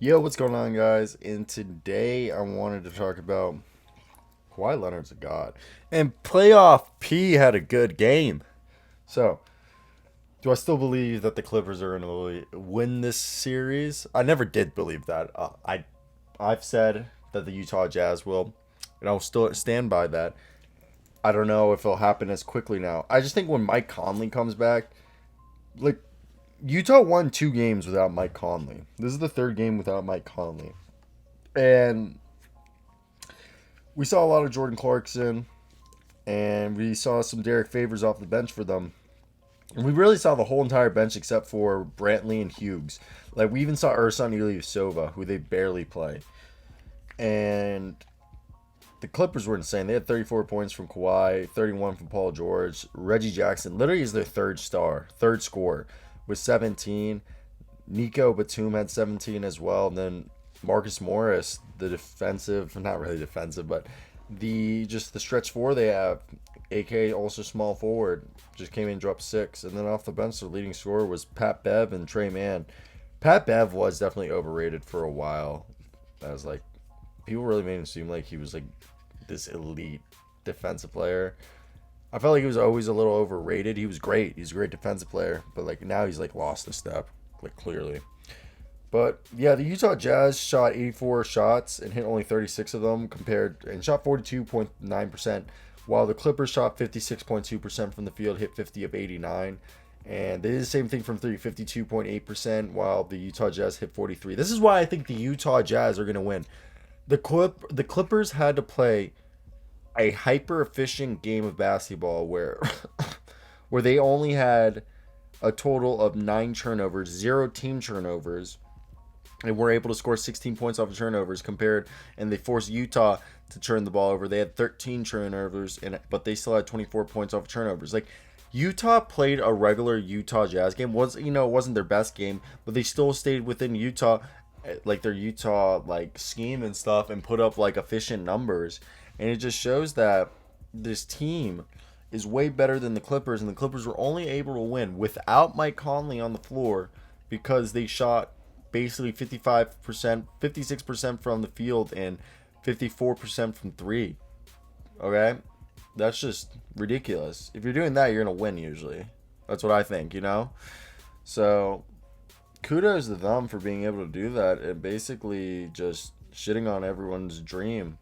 Yo, what's going on, guys? And today I wanted to talk about Kawhi Leonard's a god. And playoff P had a good game. So, do I still believe that the Clippers are going to win this series? I never did believe that. I've said that the Utah Jazz will, and I'll still stand by that. I don't know if it'll happen as quickly now. I just think when Mike Conley comes back, like Utah won 2 games without Mike Conley. This is the third game without Mike Conley. And we saw a lot of Jordan Clarkson, and we saw some Derek Favors off the bench for them. And we really saw the whole entire bench except for Brantley and Hughes. Like, we even saw Ursan Ilyasova, who they barely play. And the Clippers were insane. They had 34 points from Kawhi, 31 from Paul George. Reggie Jackson literally is their third scorer, with 17. Nico Batum had 17 as well. And then Marcus Morris, the defensive, not really defensive, but the stretch four they have, aka also small forward, just came in and dropped 6. And then off the bench, the leading scorer was Pat Bev and Trey Mann. Pat Bev was definitely overrated for a while. I was like, people really made him seem like he was like this elite defensive player. I felt like he was always a little overrated. He was great. He's a great defensive player, but like now he's like lost a step, like clearly. But yeah, the Utah Jazz shot 84 shots and hit only 36 of them compared and shot 42.9%, while the Clippers shot 56.2% from the field, hit 50 of 89. And they did the same thing from three, 52.8%, while the Utah Jazz hit 43. This is why I think the Utah Jazz are going to win. The Clippers had to play a hyper efficient game of basketball where where they only had a total of 9 turnovers, 0 team turnovers, and were able to score 16 points off of turnovers compared, and they forced Utah to turn the ball over. They had 13 turnovers, but they still had 24 points off of turnovers. Like, Utah played a regular Utah Jazz game. It wasn't their best game, but they still stayed within Utah, like their Utah like scheme and stuff, and put up like efficient numbers. And it just shows that this team is way better than the Clippers, and the Clippers were only able to win without Mike Conley on the floor because they shot basically 55%, 56% from the field and 54% from three. Okay? That's just ridiculous. If you're doing that, you're going to win usually. That's what I think. So, kudos to them for being able to do that and basically just shitting on everyone's dream.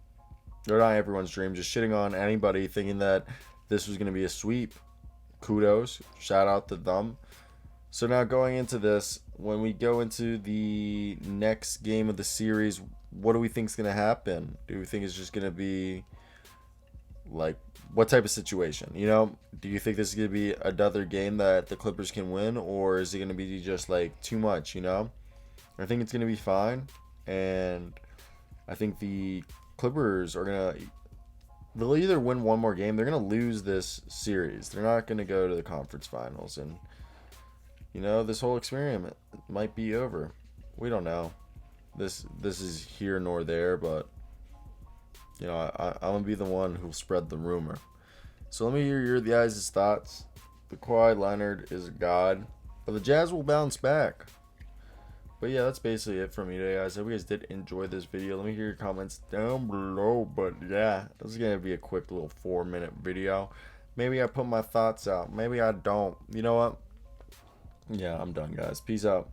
Or not everyone's dream, just shitting on anybody thinking that this was going to be a sweep. Kudos. Shout out to them. So now going into this, when we go into the next game of the series, what do we think is going to happen? Do we think it's just going to be like what type of situation? Do you think this is going to be another game that the Clippers can win, or is it going to be just like too much? I think it's going to be fine, and I think the Clippers are going to they'll either win one more game, they're going to lose this series. They're not going to go to the conference finals, and this whole experiment might be over. We don't know. This is here nor there, but I'm gonna be the one who'll spread the rumor. So let me hear your guys' thoughts. The Kawhi Leonard is a god, but the Jazz will bounce back. But yeah, that's basically it for me today, guys. I hope you guys did enjoy this video. Let me hear your comments down below. But yeah, this is gonna be a quick little 4-minute video. Maybe I put my thoughts out. Maybe I don't. You know what? Yeah, I'm done, guys. Peace out.